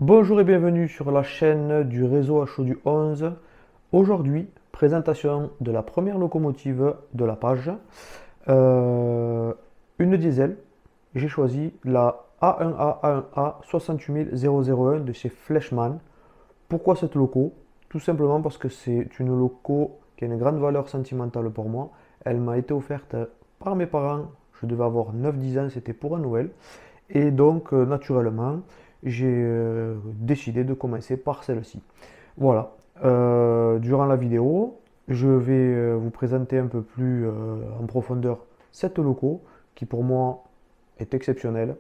Bonjour et bienvenue sur la chaîne du réseau à chaud du 11. Aujourd'hui, présentation de la première locomotive de la page. Une diesel. J'ai choisi la A1A A1A 68001 de chez Fleischmann. Pourquoi cette loco? Tout simplement parce que c'est une loco qui a une grande valeur sentimentale pour moi. Elle m'a été offerte par mes parents. Je devais avoir 9-10 ans, c'était pour un Noël. Et donc, naturellement, j'ai décidé de commencer par celle-ci. Voilà. Durant la vidéo, je vais vous présenter un peu plus en profondeur cette loco qui pour moi est exceptionnelle.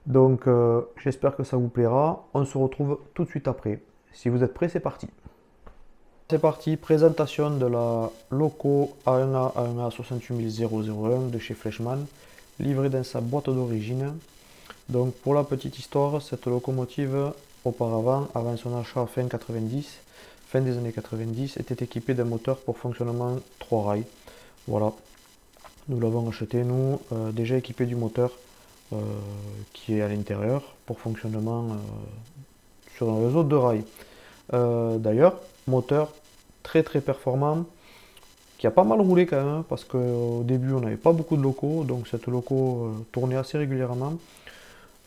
Donc, j'espère que ça vous plaira. On se retrouve tout de suite après. Si vous êtes prêts, c'est parti. C'est parti, présentation de la loco A1A A1A 68001 de chez Fleischmann, livrée dans sa boîte d'origine. Donc pour la petite histoire, cette locomotive, auparavant, avant son achat fin des années 90, était équipée d'un moteur pour fonctionnement 3 rails. Voilà, nous l'avons acheté, nous, déjà équipé du moteur qui est à l'intérieur pour fonctionnement sur un réseau de rails. D'ailleurs, moteur très performant, qui a pas mal roulé quand même, parce qu'au début on n'avait pas beaucoup de locaux, donc cette loco tournait assez régulièrement.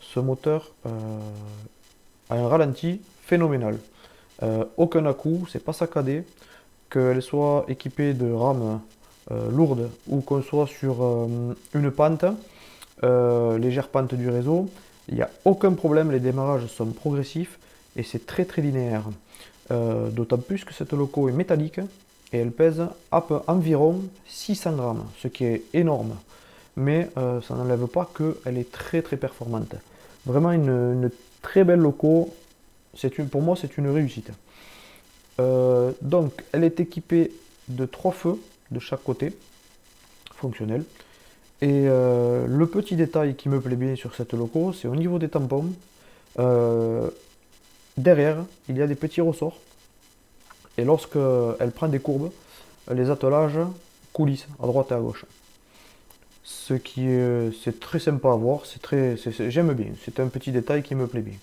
Ce moteur a un ralenti phénoménal. Aucun à-coup, c'est pas saccadé. Qu'elle soit équipée de rames lourdes ou qu'on soit sur une pente, légère pente du réseau, il n'y a aucun problème, les démarrages sont progressifs et c'est très linéaire. D'autant plus que cette loco est métallique et elle pèse environ 600 grammes, ce qui est énorme. Mais ça n'enlève pas qu'elle est très performante. Vraiment une très belle loco, pour moi c'est une réussite. Donc elle est équipée de 3 feux de chaque côté, fonctionnels. Et le petit détail qui me plaît bien sur cette loco, c'est au niveau des tampons. Derrière, il y a des petits ressorts. Et lorsqu'elle prend des courbes, les attelages coulissent à droite et à gauche. Ce qui est, c'est très sympa à voir, j'aime bien, c'est un petit détail qui me plaît bien.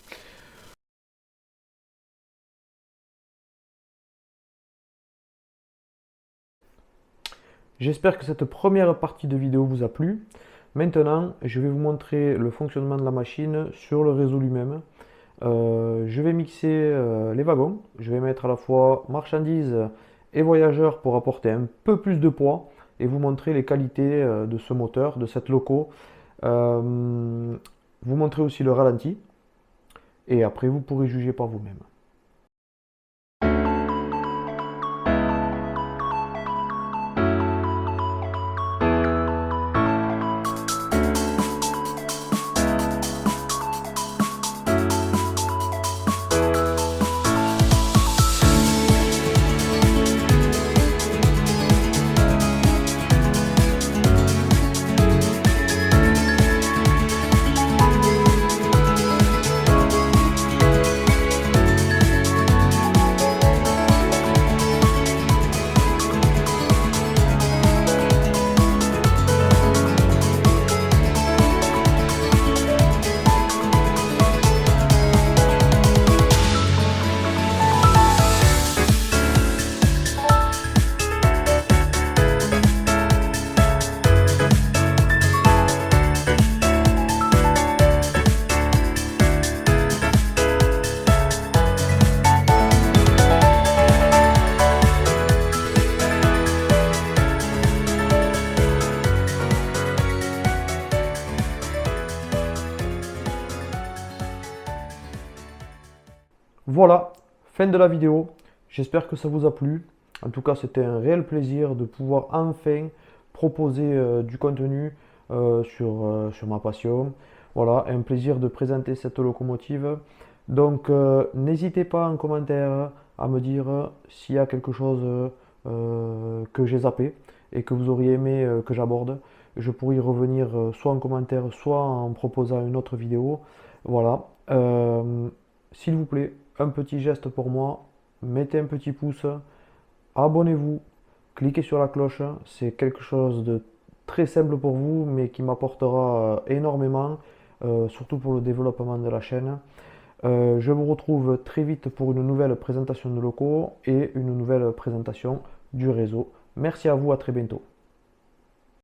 J'espère que cette première partie de vidéo vous a plu. Maintenant, je vais vous montrer le fonctionnement de la machine sur le réseau lui-même. Je vais mixer les wagons, je vais mettre à la fois marchandises et voyageurs pour apporter un peu plus de poids et vous montrer les qualités de ce moteur, de cette loco. Vous montrer aussi le ralenti et après vous pourrez juger par vous-même. Voilà, fin de la vidéo. J'espère que ça vous a plu. En tout cas, c'était un réel plaisir de pouvoir enfin proposer du contenu sur ma passion. Voilà, un plaisir de présenter cette locomotive. Donc, n'hésitez pas en commentaire à me dire s'il y a quelque chose que j'ai zappé et que vous auriez aimé que j'aborde. Je pourrais y revenir soit en commentaire, soit en proposant une autre vidéo. Voilà. S'il vous plaît, un petit geste pour moi, mettez un petit pouce, abonnez-vous, cliquez sur la cloche, c'est quelque chose de très simple pour vous, mais qui m'apportera énormément, surtout pour le développement de la chaîne. Je vous retrouve très vite pour une nouvelle présentation de locaux et une nouvelle présentation du réseau. Merci à vous, à très bientôt.